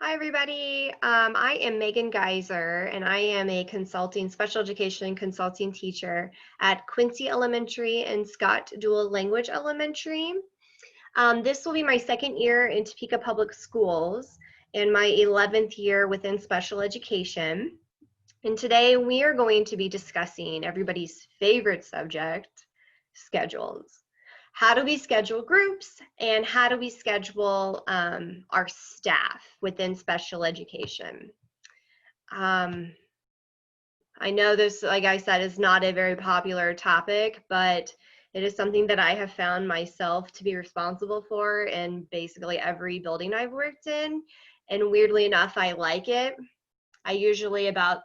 Hi, everybody. I am Megan Geyser, and I am a special education consulting teacher at Quincy Elementary and Scott Dual Language Elementary. This will be my second year in Topeka Public Schools and my 11th year within special education. And today we are going to be discussing everybody's favorite subject, schedules. How do we schedule groups, and how do we schedule our staff within special education? I know this, like I said, is not a very popular topic, but it is something that I have found myself to be responsible for in basically every building I've worked in. And weirdly enough, I like it. I usually, about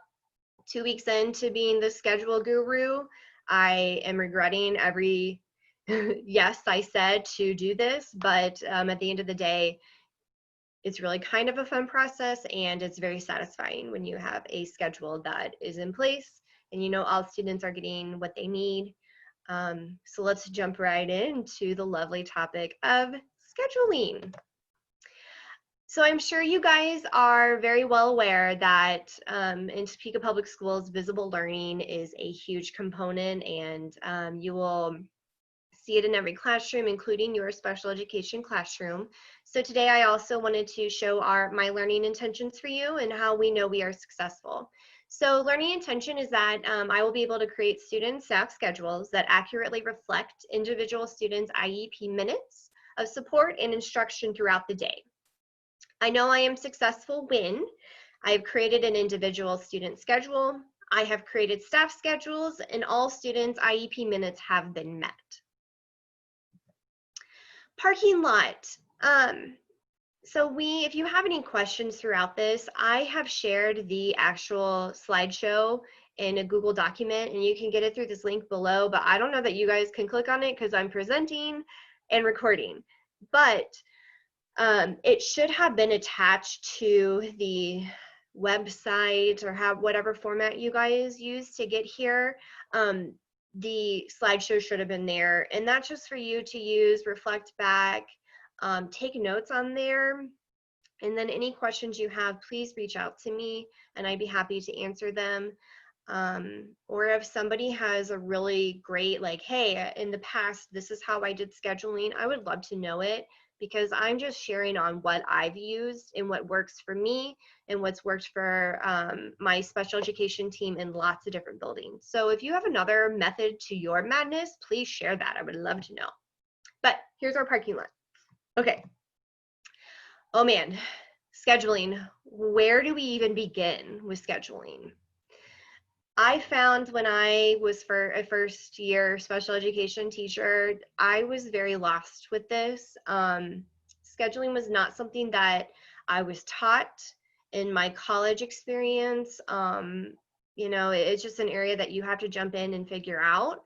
2 weeks into being the schedule guru, I am regretting every yes I said to do this, but at the end of the day, it's really kind of a fun process, and it's very satisfying when you have a schedule that is in place and you know all students are getting what they need. So let's jump right into the lovely topic of scheduling. So I'm sure you guys are very well aware that in Topeka Public Schools, visible learning is a huge component, and you will see it in every classroom, including your special education classroom. So today I also wanted to show my learning intentions for you and how we know we are successful. So learning intention is that I will be able to create student staff schedules that accurately reflect individual students' IEP minutes of support and instruction throughout the day. I know I am successful when I have created an individual student schedule, I have created staff schedules, and all students' IEP minutes have been met. Parking lot. So if you have any questions throughout this, I have shared the actual slideshow in a Google document, and you can get it through this link below, but I don't know that you guys can click on it because I'm presenting and recording. But it should have been attached to the website or whatever format you guys use to get here. The slideshow should have been there, and that's just for you to use, reflect back, take notes on there, and then any questions you have, please reach out to me and I'd be happy to answer them. Or if somebody has a really great, like, hey, in the past, this is how I did scheduling, I would love to know it, because I'm just sharing on what I've used and what works for me and what's worked for my special education team in lots of different buildings. So if you have another method to your madness, please share that. I would love to know. But here's our parking lot. Okay. Oh man, scheduling. Where do we even begin with scheduling? I found when I was for a first year special education teacher, I was very lost with this. Scheduling was not something that I was taught in my college experience. It's just an area that you have to jump in and figure out.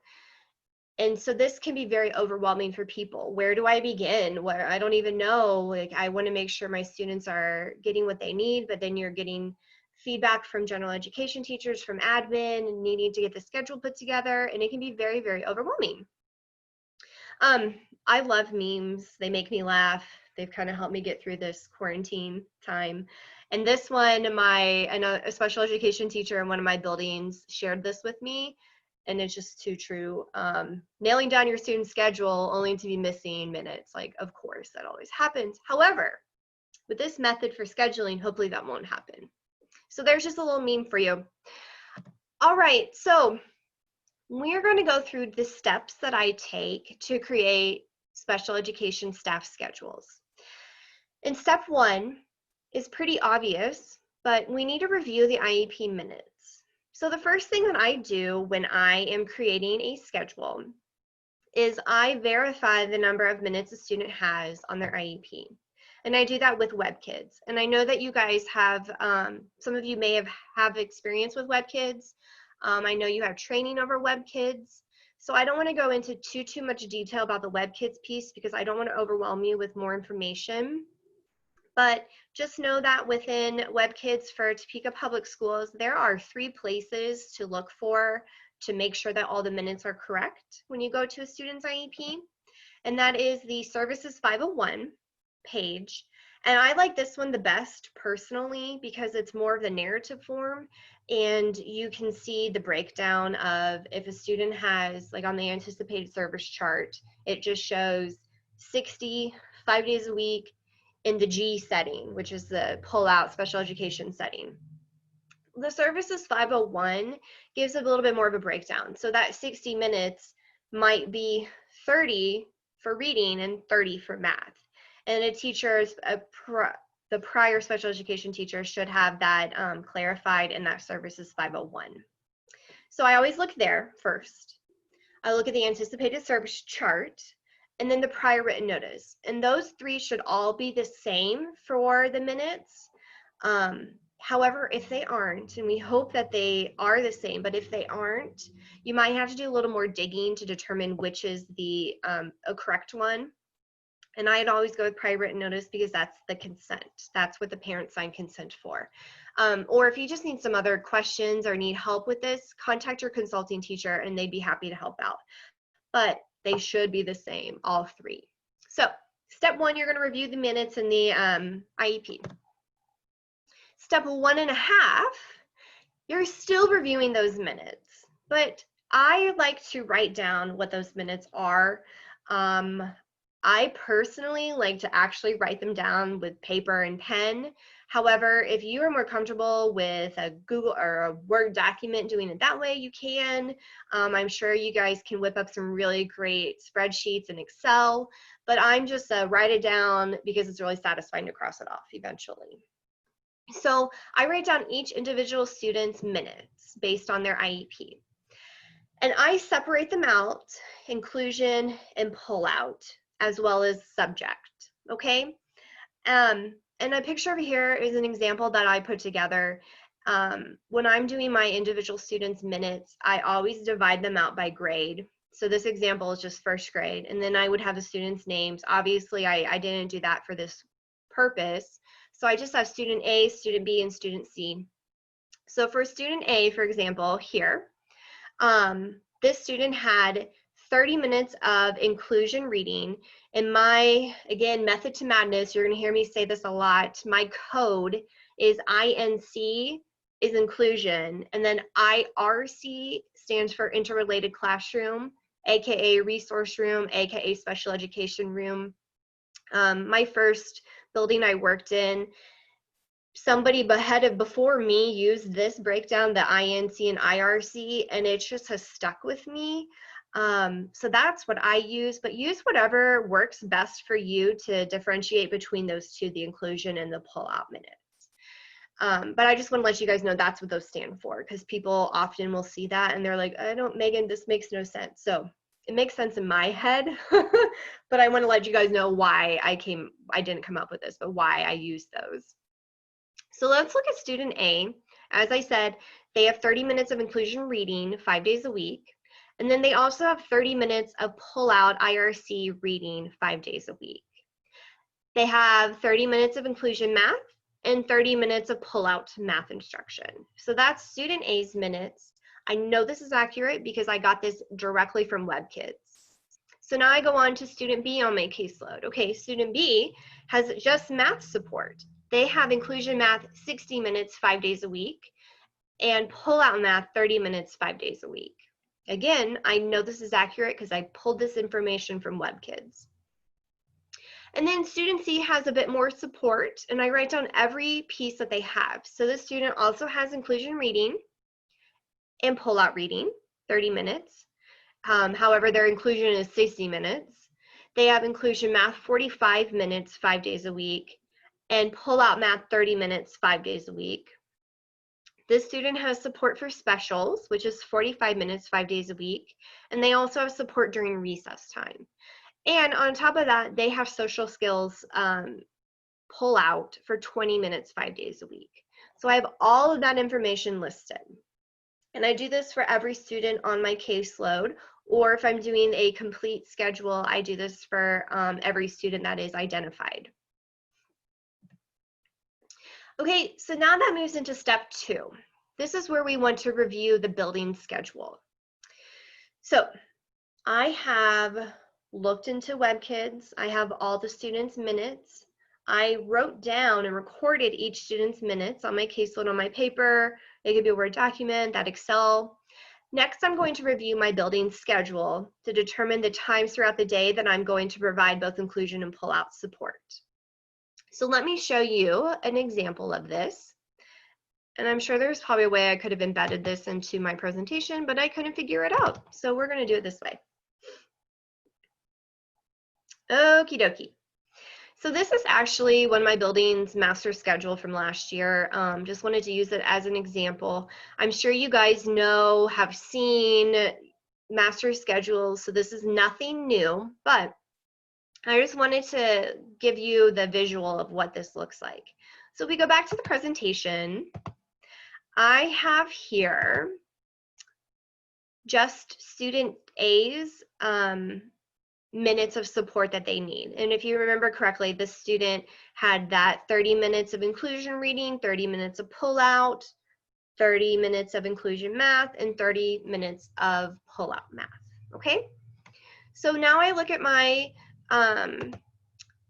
And so this can be very overwhelming for people. Where do I begin? Where I don't even know. Like, I want to make sure my students are getting what they need, but then you're getting feedback from general education teachers, from admin, and needing to get the schedule put together, and it can be very, very overwhelming. I love memes. They make me laugh. They've kind of helped me get through this quarantine time. And this one, I know a special education teacher in one of my buildings shared this with me, and it's just too true. Nailing down your student schedule only to be missing minutes. Like, of course, that always happens. However, with this method for scheduling, hopefully that won't happen. So there's just a little meme for you. All right, so we're going to go through the steps that I take to create special education staff schedules. And step one is pretty obvious, but we need to review the IEP minutes. So the first thing that I do when I am creating a schedule is I verify the number of minutes a student has on their IEP. And I do that with WebKids. And I know that you guys have, some of you may have experience with WebKids. I know you have training over WebKids. So I don't want to go into too much detail about the WebKids piece because I don't want to overwhelm you with more information. But just know that within WebKids for Topeka Public Schools, there are 3 places to look for to make sure that all the minutes are correct when you go to a student's IEP. And that is the Services 501 page, And I like this one the best personally because it's more of the narrative form, and you can see the breakdown of if a student has, like on the anticipated service chart, it just shows 60, 5 days a week in the G setting, which is the pull-out special education setting. The services 501 gives a little bit more of a breakdown. So that 60 minutes might be 30 for reading and 30 for math. And the prior special education teacher should have that clarified in that services 501. So I always look there first. I look at the anticipated service chart and then the prior written notice. And those three should all be the same for the minutes. However, if they aren't, and we hope that they are the same, but if they aren't, you might have to do a little more digging to determine which is the a correct one. And I'd always go with prior written notice because that's the consent. That's what the parents sign consent for. Or if you just need some other questions or need help with this, contact your consulting teacher and they'd be happy to help out. But they should be the same, all three. So step one, you're going to review the minutes in the IEP. Step 1.5, you're still reviewing those minutes, but I like to write down what those minutes are. I personally like to actually write them down with paper and pen. However, if you are more comfortable with a Google or a Word document doing it that way, you can. I'm sure you guys can whip up some really great spreadsheets in Excel, but I'm just write it down because it's really satisfying to cross it off eventually. So I write down each individual student's minutes based on their IEP. And I separate them out, inclusion and pull-out, as well as subject, okay? And a picture over here is an example that I put together. When I'm doing my individual students' minutes, I always divide them out by grade. So this example is just first grade, and then I would have the students' names. Obviously, I didn't do that for this purpose. So I just have student A, student B, and student C. So for student A, for example, here, this student had 30 minutes of inclusion reading. And my, again, method to madness, you're going to hear me say this a lot. My code is INC is inclusion, and then IRC stands for interrelated classroom, aka resource room, aka special education room. My first building I worked in, somebody before me used this breakdown, the INC and IRC, and it just has stuck with me. So that's what I use, but use whatever works best for you to differentiate between those two, the inclusion and the pull-out minutes. But I just want to let you guys know that's what those stand for, because people often will see that and they're like, Megan, this makes no sense. So it makes sense in my head, but I want to let you guys know why I didn't come up with this, but why I use those. So let's look at student A. As I said, they have 30 minutes of inclusion reading 5 days a week. And then they also have 30 minutes of pull-out IRC reading 5 days a week. They have 30 minutes of inclusion math and 30 minutes of pull-out math instruction. So that's student A's minutes. I know this is accurate because I got this directly from WebKids. So now I go on to student B on my caseload. Okay, student B has just math support. They have inclusion math 60 minutes 5 days a week and pull-out math 30 minutes 5 days a week. Again, I know this is accurate because I pulled this information from WebKids. And then student C has a bit more support, and I write down every piece that they have. So this student also has inclusion reading and pull-out reading, 30 minutes. However, their inclusion is 60 minutes. They have inclusion math 45 minutes 5 days a week, and pull-out math 30 minutes 5 days a week. This student has support for specials, which is 45 minutes 5 days a week, and they also have support during recess time. And on top of that, they have social skills pull out for 20 minutes 5 days a week. So I have all of that information listed. And I do this for every student on my caseload, or if I'm doing a complete schedule, I do this for every student that is identified. Okay, so now that moves into step 2. This is where we want to review the building schedule. So I have looked into WebKids. I have all the students' minutes. I wrote down and recorded each student's minutes on my caseload on my paper. It could be a Word document, that Excel. Next, I'm going to review my building schedule to determine the times throughout the day that I'm going to provide both inclusion and pull-out support. So let me show you an example of this. And I'm sure there's probably a way I could have embedded this into my presentation, but I couldn't figure it out. So we're going to do it this way. Okie dokie. So this is actually one of my building's master schedule from last year. Just wanted to use it as an example. I'm sure you guys know, have seen master schedules, so this is nothing new, but I just wanted to give you the visual of what this looks like. So if we go back to the presentation, I have here just student A's minutes of support that they need. And if you remember correctly, this student had that 30 minutes of inclusion reading, 30 minutes of pull-out, 30 minutes of inclusion math, and 30 minutes of pull-out math, okay? So now I look at my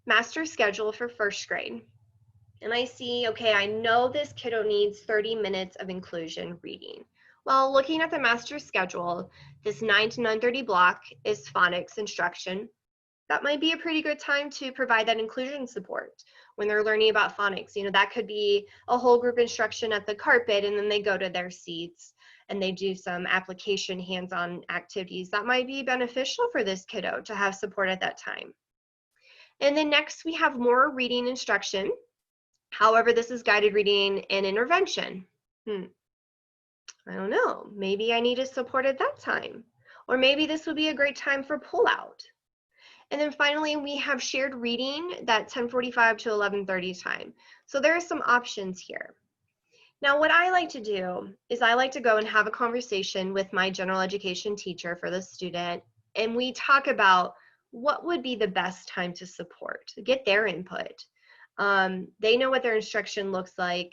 master schedule for first grade, and I see, okay, I know this kiddo needs 30 minutes of inclusion reading. Well, looking at the master schedule, this 9 to 9:30 block is phonics instruction. That might be a pretty good time to provide that inclusion support when they're learning about phonics. You know, that could be a whole group instruction at the carpet, and then they go to their seats and they do some application hands-on activities. That might be beneficial for this kiddo to have support at that time. And then next we have more reading instruction. However, this is guided reading and intervention. I don't know, maybe I need a support at that time. Or maybe this would be a great time for pull-out. And then finally, we have shared reading, that 10:45 to 11:30 time. So there are some options here. Now, what I like to do is I like to go and have a conversation with my general education teacher for the student, and we talk about what would be the best time to support, get their input. They know what their instruction looks like.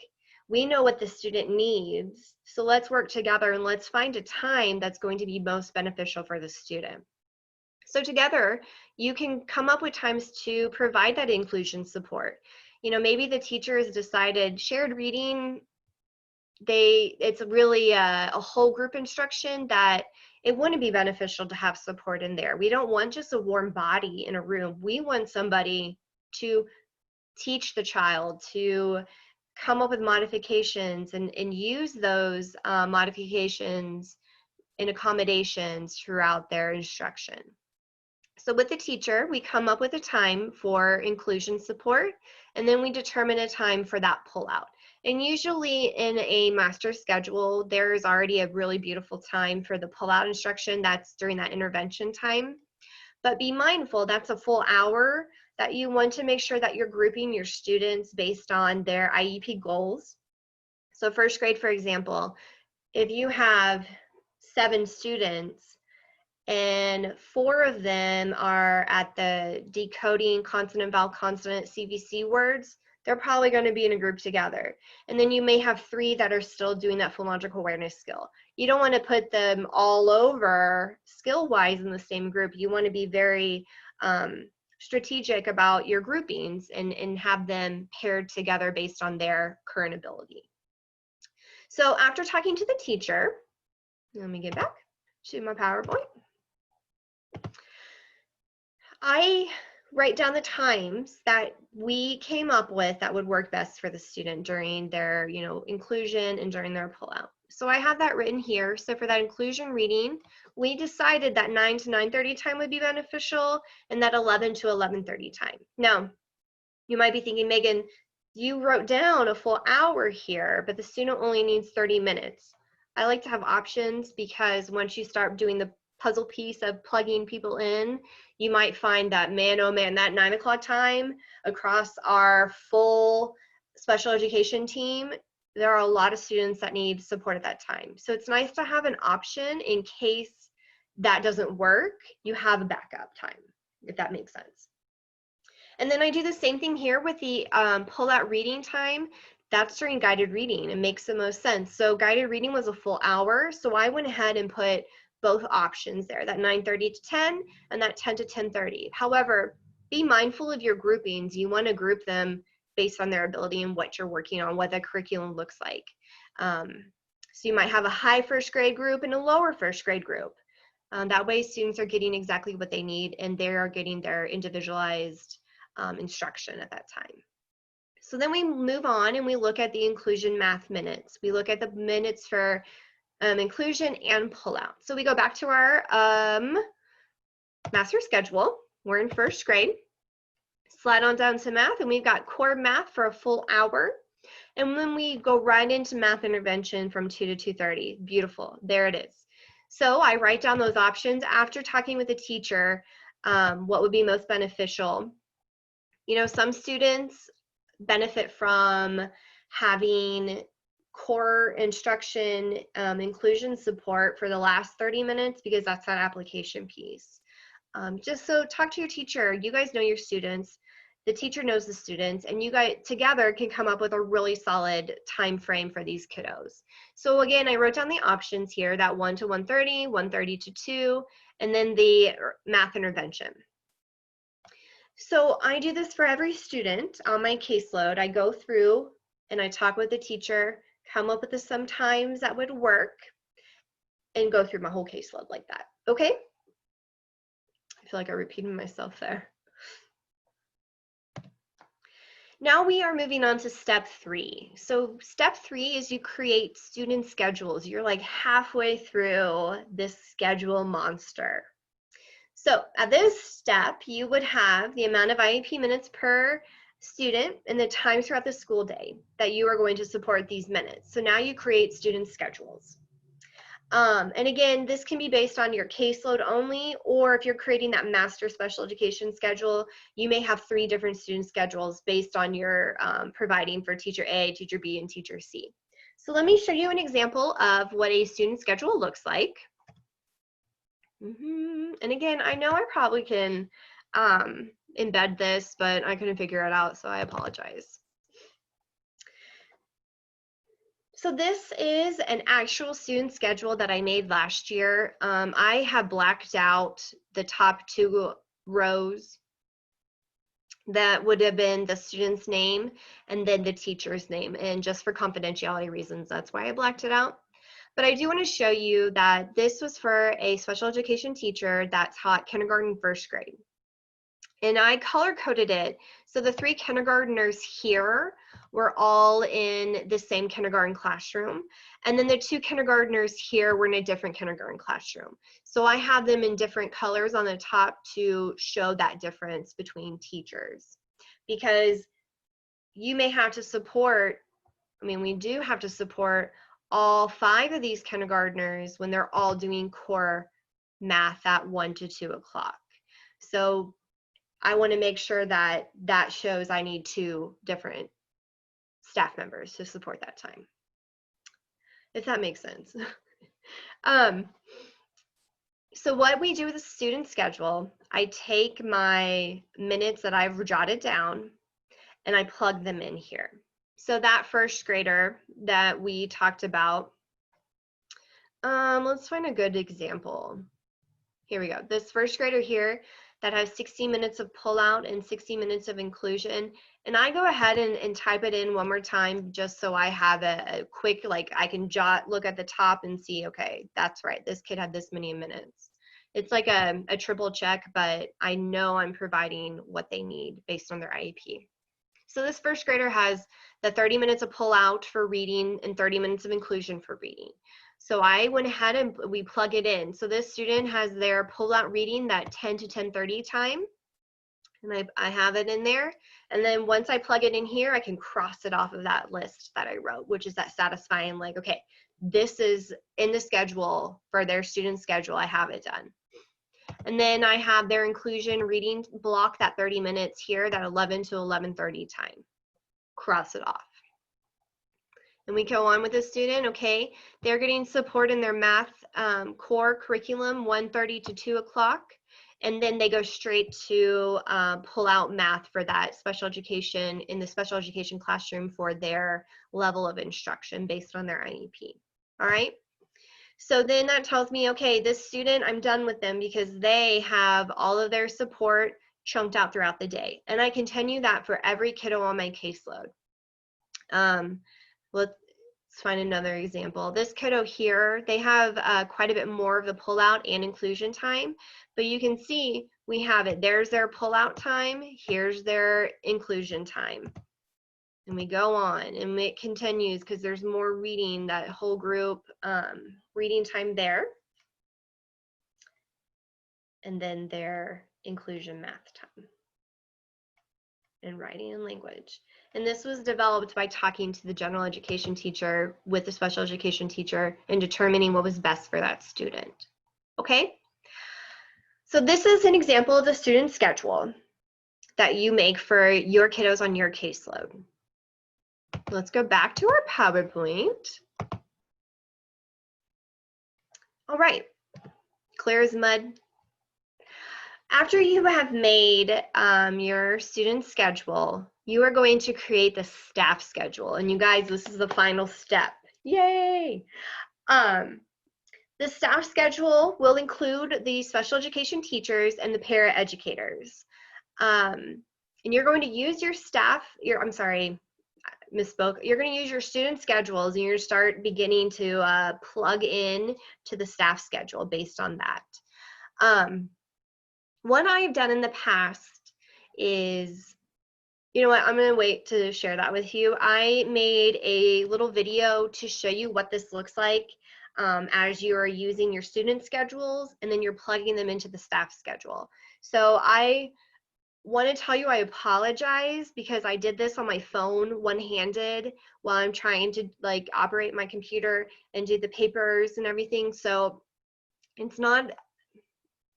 We know what the student needs. So let's work together and let's find a time that's going to be most beneficial for the student. So together, you can come up with times to provide that inclusion support. You know, maybe the teacher has decided shared reading, it's really a whole group instruction that it wouldn't be beneficial to have support in there. We don't want just a warm body in a room. We want somebody to teach the child, to come up with modifications and use those modifications and accommodations throughout their instruction. So with the teacher, we come up with a time for inclusion support, and then we determine a time for that pull-out. And usually in a master schedule, there's already a really beautiful time for the pull-out instruction. That's during that intervention time. But be mindful, that's a full hour that you want to make sure that you're grouping your students based on their IEP goals. So first grade, for example, if you have 7 students and 4 of them are at the decoding consonant, vowel, consonant, CVC words, they're probably going to be in a group together. And then you may have 3 that are still doing that phonological awareness skill. You don't want to put them all over skill-wise in the same group. You want to be very strategic about your groupings and have them paired together based on their current ability. So after talking to the teacher, let me get back to my PowerPoint. I write down the times that we came up with that would work best for the student during their, inclusion and during their pullout. So I have that written here. So for that inclusion reading, we decided that 9 to 9:30 time would be beneficial and that 11 to 11:30 time. Now, you might be thinking, Megan, you wrote down a full hour here, but the student only needs 30 minutes. I like to have options because once you start doing the puzzle piece of plugging people in, you might find that, man, oh man, that 9 o'clock time across our full special education team, there are a lot of students that need support at that time. So it's nice to have an option in case that doesn't work, you have a backup time, if that makes sense. And then I do the same thing here with the pull-out reading time. That's during guided reading. It makes the most sense. So guided reading was a full hour, so I went ahead and put both options there, that 9:30 to 10 and that 10 to 10:30. However, be mindful of your groupings. You want to group them based on their ability and what you're working on, what the curriculum looks like. So you might have a high first grade group and a lower first grade group. That way students are getting exactly what they need and they are getting their individualized instruction at that time. So then we move on and we look at the inclusion math minutes. We look at the minutes for inclusion and pullout. So we go back to our master schedule. We're in first grade. Slide on down to math, and we've got core math for a full hour. And then we go right into math intervention from 2 to 2:30. Beautiful. There it is. So I write down those options after talking with the teacher, what would be most beneficial. You know, some students benefit from having core instruction inclusion support for the last 30 minutes because that's that application piece. Just so talk to your teacher. You guys know your students. The teacher knows the students, and you guys together can come up with a really solid time frame for these kiddos. So again, I wrote down the options here, that 1 to 1:30, 1:30 to 2, and then the math intervention. So I do this for every student on my caseload. I go through and I talk with the teacher, come up with some times that would work, and go through my whole caseload like that. Okay? I feel like I repeated myself there. Now we are moving on to step 3. So step 3 is you create student schedules. You're like halfway through this schedule monster. So at this step, you would have the amount of IEP minutes per student and the time throughout the school day that you are going to support these minutes. So now you create student schedules. And again, this can be based on your caseload only, or if you're creating that master special education schedule, you may have 3 different student schedules based on your providing for teacher A, teacher B, and teacher C. So let me show you an example of what a student schedule looks like. And again, I know I probably can embed this, but I couldn't figure it out, so I apologize. So this is an actual student schedule that I made last year. I have blacked out the top 2 rows that would have been the student's name and then the teacher's name. And just for confidentiality reasons, that's why I blacked it out. But I do want to show you that this was for a special education teacher that taught kindergarten first grade. And I color coded it. So the 3 kindergartners here were all in the same kindergarten classroom. And then the 2 kindergartners here were in a different kindergarten classroom. So I have them in different colors on the top to show that difference between teachers. Because you may have to support, we do have to support all 5 of these kindergartners when they're all doing core math at 1 to 2 o'clock. So I want to make sure that that shows I need 2 different staff members to support that time, if that makes sense. So what we do with the student schedule, I take my minutes that I've jotted down and I plug them in here. So that first grader that we talked about, let's find a good example. Here we go. This first grader here that has 60 minutes of pullout and 60 minutes of inclusion. And I go ahead and type it in one more time just so I have a quick, like I can look at the top and see, okay, that's right. This kid had this many minutes. It's like a triple check, but I know I'm providing what they need based on their IEP. So this first grader has the 30 minutes of pullout for reading and 30 minutes of inclusion for reading. So I went ahead and we plug it in. So this student has their pullout reading that 10 to 10:30 time. And I have it in there. And then once I plug it in here, I can cross it off of that list that I wrote, which is that satisfying, like, okay, this is in the schedule for their student schedule. I have it done. And then I have their inclusion reading block, that 30 minutes here, that 11 to 11:30 time. Cross it off. And we go on with the student, okay, they're getting support in their math core curriculum 1:30 to 2 o'clock. And then they go straight to pull out math for that special education in the special education classroom for their level of instruction based on their IEP. All right. So then that tells me, okay, this student, I'm done with them because they have all of their support chunked out throughout the day. And I continue that for every kiddo on my caseload. Let's find another example. This kiddo here, they have quite a bit more of the pullout and inclusion time, but you can see we have it. There's their pullout time, here's their inclusion time. And we go on and it continues because there's more reading, that whole group reading time there. And then their inclusion math time and writing and language. And this was developed by talking to the general education teacher with the special education teacher and determining what was best for that student. Okay? So this is an example of the student schedule that you make for your kiddos on your caseload. Let's go back to our PowerPoint. All right, clear as mud. After you have made your student schedule, you are going to create the staff schedule. And you guys, this is the final step. Yay! The staff schedule will include the special education teachers and the para-educators. And you're going to use your staff, I'm sorry, misspoke. You're going to use your student schedules and you're going to start beginning to plug in to the staff schedule based on that. What I've done in the past is, you know what, I'm going to wait to share that with you. I made a little video to show you what this looks like as you are using your student schedules and then you're plugging them into the staff schedule. So I want to tell you I apologize because I did this on my phone one-handed while I'm trying to like operate my computer and do the papers and everything. So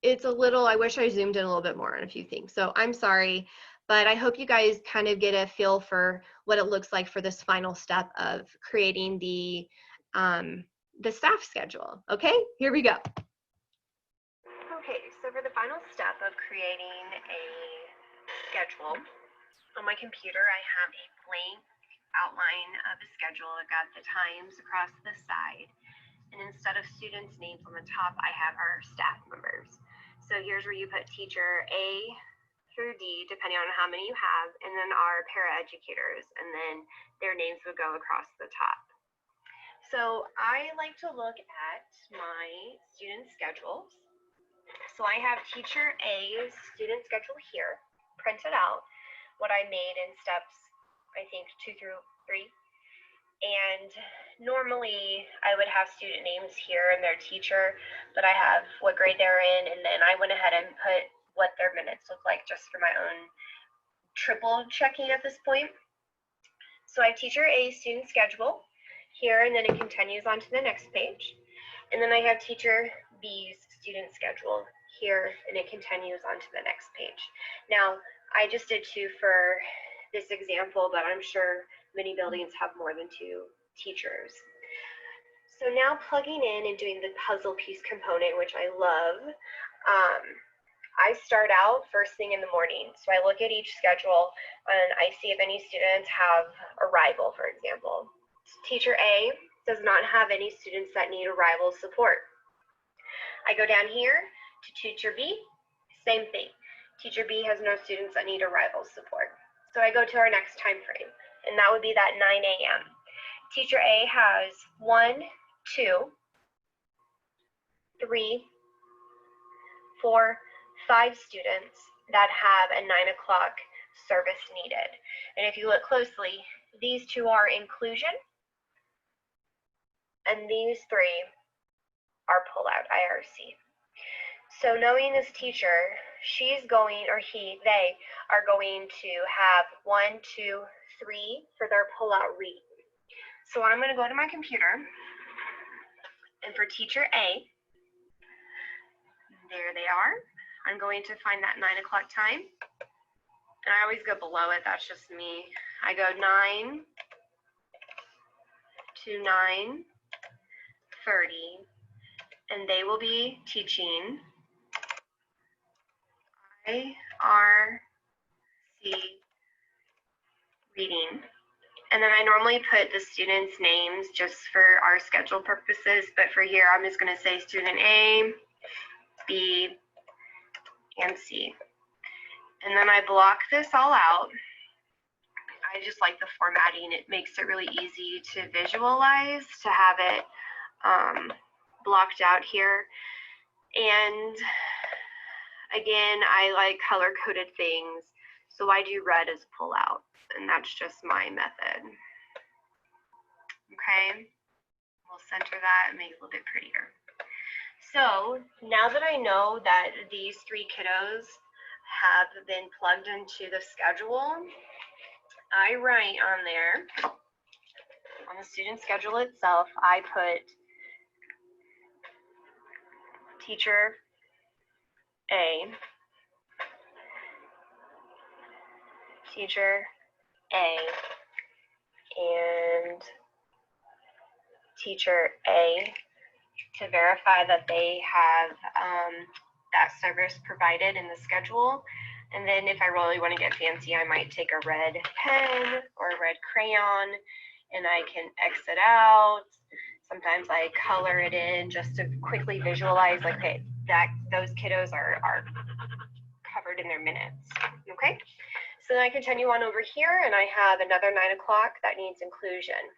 it's a little, I wish I zoomed in a little bit more on a few things. So I'm sorry, but I hope you guys kind of get a feel for what it looks like for this final step of creating the staff schedule. Okay, here we go. Okay, so for the final step of creating a schedule, on my computer I have a blank outline of a schedule. I've got the times across the side, and instead of students' names on the top, I have our staff members. So here's where you put teacher A through D, depending on how many you have, and then our para-educators, and then their names would go across the top. So I like to look at my student schedules. So I have teacher A's student schedule here, printed out, what I made in steps, I think 2 through 3. And normally I would have student names here and their teacher, but I have what grade they're in, and then I went ahead and put what their minutes look like just for my own triple checking at this point. So I have teacher A's student schedule here, and then it continues on to the next page. And then I have teacher B's student schedule here, and it continues on to the next page. Now, I just did 2 for this example, but I'm sure many buildings have more than 2 teachers. So now plugging in and doing the puzzle piece component, which I love, I start out first thing in the morning. So I look at each schedule and I see if any students have arrival, for example. Teacher A does not have any students that need arrival support. I go down here to teacher B, same thing. Teacher B has no students that need arrival support. So I go to our next time frame, and that would be that 9 a.m. Teacher A has 1, 2, 3, 4, 5 students that have a 9 o'clock service needed. And if you look closely, these 2 are inclusion, and these 3 are pull-out IRC. So knowing this teacher, she's going, or they are going to have 1, 2, 3 for their pull-out read. So I'm going to go to my computer, and for teacher A, there they are. I'm going to find that 9 o'clock time. And I always go below it, that's just me. I go 9 to 9:30, and they will be teaching IRC reading. And then I normally put the students' names just for our schedule purposes, but for here I'm just going to say student A, B, and C. And then I block this all out. I just like the formatting. It makes it really easy to visualize, to have it blocked out here. And again, I like color-coded things, so I do red as pull out, and that's just my method. Okay, we'll center that and make it a little bit prettier. So now that I know that these 3 kiddos have been plugged into the schedule, I write on there, on the student schedule itself, I put teacher A, teacher A, and teacher A to verify that they have that service provided in the schedule. And then if I really want to get fancy, I might take a red pen or a red crayon and I can X it out. Sometimes I color it in just to quickly visualize, like, okay, that those kiddos are covered in their minutes. Okay, so then I continue on over here and I have another 9 o'clock that needs inclusion.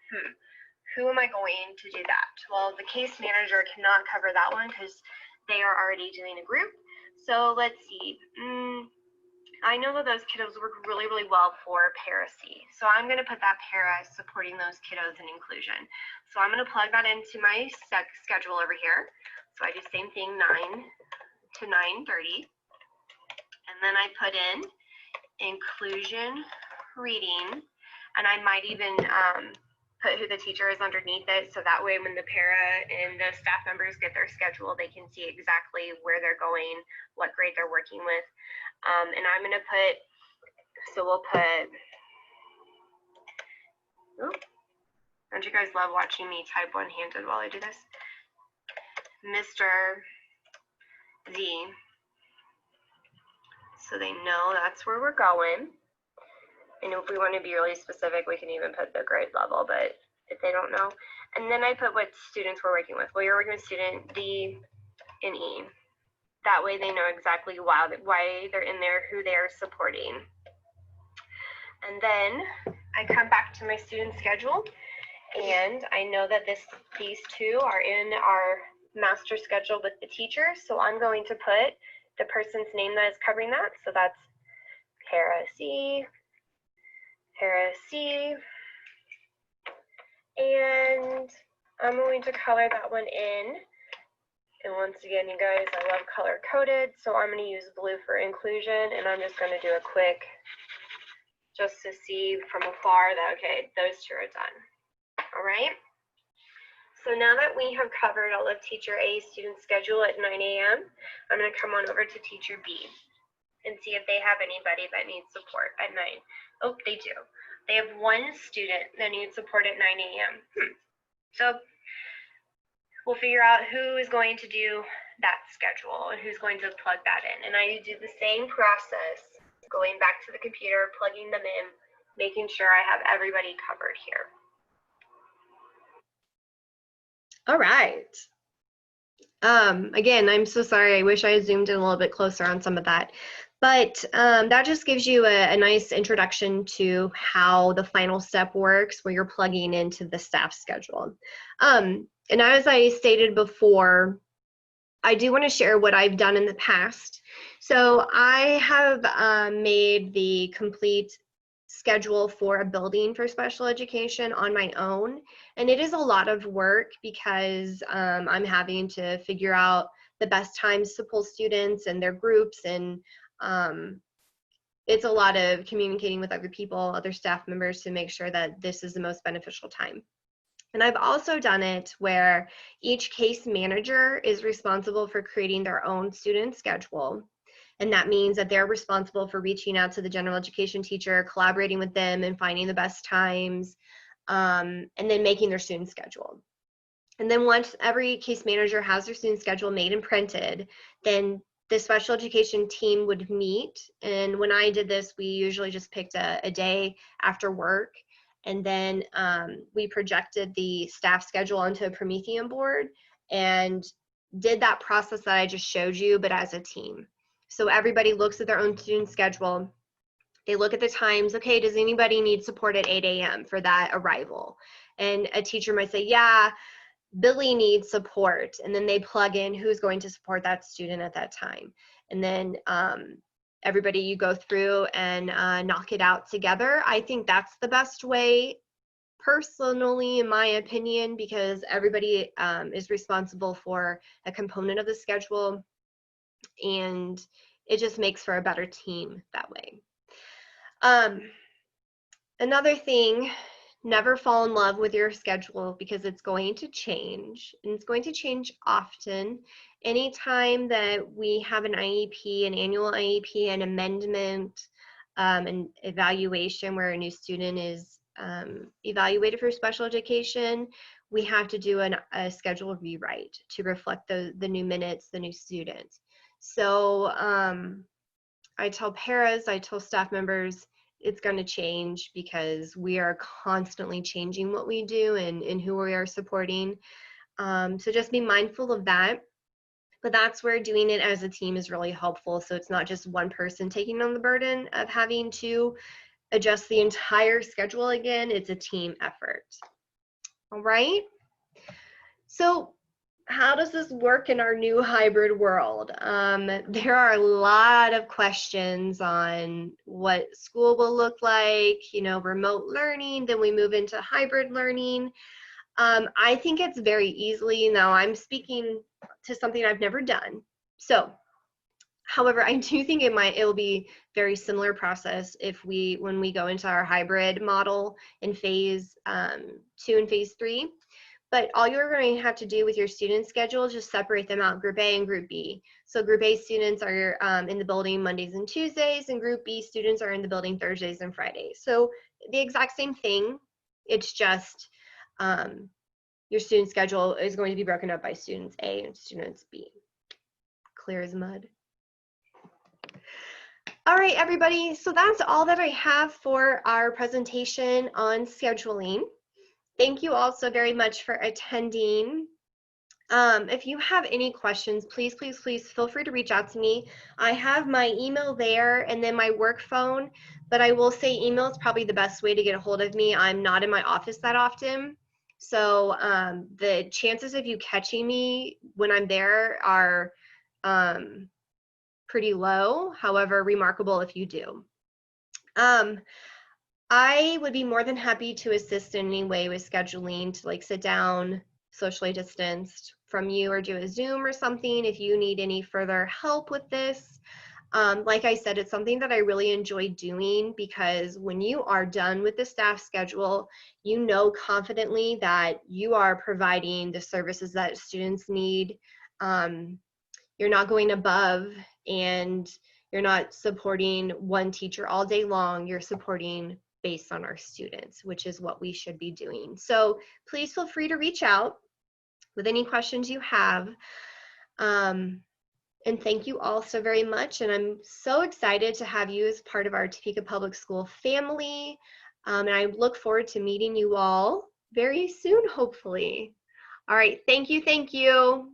Who am I going to do that? Well, the case manager cannot cover that one because they are already doing a group. So let's see. I know that those kiddos work really, really well for para C. So I'm going to put that para supporting those kiddos in inclusion. So I'm going to plug that into my schedule over here. So I do the same thing, 9 to 9:30. And then I put in inclusion reading, and I might even put who the teacher is underneath it, so that way when the para and the staff members get their schedule, they can see exactly where they're going, what grade they're working with. And I'm going to put, so we'll put, don't you guys love watching me type one-handed while I do this? Mr. Z. So they know that's where we're going. And if we want to be really specific, we can even put the grade level, but if they don't know. And then I put what students we're working with. Well, you're working with student D and E. That way they know exactly why they're in there, who they're supporting. And then I come back to my student schedule, and I know that these 2 are in our master schedule with the teacher, so I'm going to put the person's name that is covering that. So that's para C, and I'm going to color that one in. And once again, you guys, I love color coded, so I'm going to use blue for inclusion, and I'm just going to do a quick, just to see from afar that, okay, those 2 are done. All right. So now that we have covered all of teacher A's student schedule at 9 a.m., I'm going to come on over to teacher B and see if they have anybody that needs support at 9. Oh, they do. They have 1 student that needs support at 9 a.m. So we'll figure out who is going to do that schedule and who's going to plug that in. And I do the same process, going back to the computer, plugging them in, making sure I have everybody covered here. All right. Again, I'm so sorry. I wish I had zoomed in a little bit closer on some of that. But that just gives you a nice introduction to how the final step works, where you're plugging into the staff schedule. And as I stated before, I do want to share what I've done in the past. So I have made the complete schedule for a building for special education on my own. And it is a lot of work because I'm having to figure out the best times to pull students and their groups, and it's a lot of communicating with other people, other staff members, to make sure that this is the most beneficial time. And I've also done it where each case manager is responsible for creating their own student schedule. And that means that they're responsible for reaching out to the general education teacher, collaborating with them and finding the best times, and then making their student schedule. And then once every case manager has their student schedule made and printed, then the special education team would meet. And when I did this, we usually just picked a day after work. And then we projected the staff schedule onto a Promethean board and did that process that I just showed you, but as a team. So everybody looks at their own student schedule. They look at the times. Okay, does anybody need support at 8 a.m. for that arrival? And a teacher might say, yeah, Billy needs support. And then they plug in who's going to support that student at that time. And then everybody, you go through and knock it out together. I think that's the best way, personally, in my opinion, because everybody is responsible for a component of the schedule, and it just makes for a better team that way. Another thing, never fall in love with your schedule, because it's going to change, and it's going to change often. Anytime that we have an IEP, an annual IEP, an amendment, an evaluation where a new student is evaluated for special education, we have to do a schedule rewrite to reflect the new minutes, the new students. So I tell paras, I tell staff members, it's going to change because we are constantly changing what we do and who we are supporting. So just be mindful of that. But that's where doing it as a team is really helpful. So it's not just one person taking on the burden of having to adjust the entire schedule again. It's a team effort. All right. So how does this work in our new hybrid world? There are a lot of questions on what school will look like, remote learning, then we move into hybrid learning. I think it's very easily, now I'm speaking to something I've never done. So, however, I do think it'll be very similar process when we go into our hybrid model in phase 2 and phase 3. But all you're going to have to do with your student schedule is just separate them out, Group A and Group B. So Group A students are in the building Mondays and Tuesdays, and Group B students are in the building Thursdays and Fridays. So the exact same thing, it's just your student schedule is going to be broken up by students A and students B. Clear as mud. All right, everybody, so that's all that I have for our presentation on scheduling. Thank you all so very much for attending. If you have any questions, please feel free to reach out to me. I have my email there and then my work phone, but I will say email is probably the best way to get a hold of me. I'm not in my office that often. So the chances of you catching me when I'm there are pretty low, however, remarkable if you do. I would be more than happy to assist in any way with scheduling, to sit down, socially distanced from you, or do a Zoom or something if you need any further help with this. Like I said, it's something that I really enjoy doing, because when you are done with the staff schedule, you know confidently that you are providing the services that students need. You're not going above, and you're not supporting one teacher all day long. You're supporting based on our students, which is what we should be doing. So please feel free to reach out with any questions you have. And thank you all so very much. And I'm so excited to have you as part of our Topeka Public School family. And I look forward to meeting you all very soon, hopefully. All right, thank you, thank you.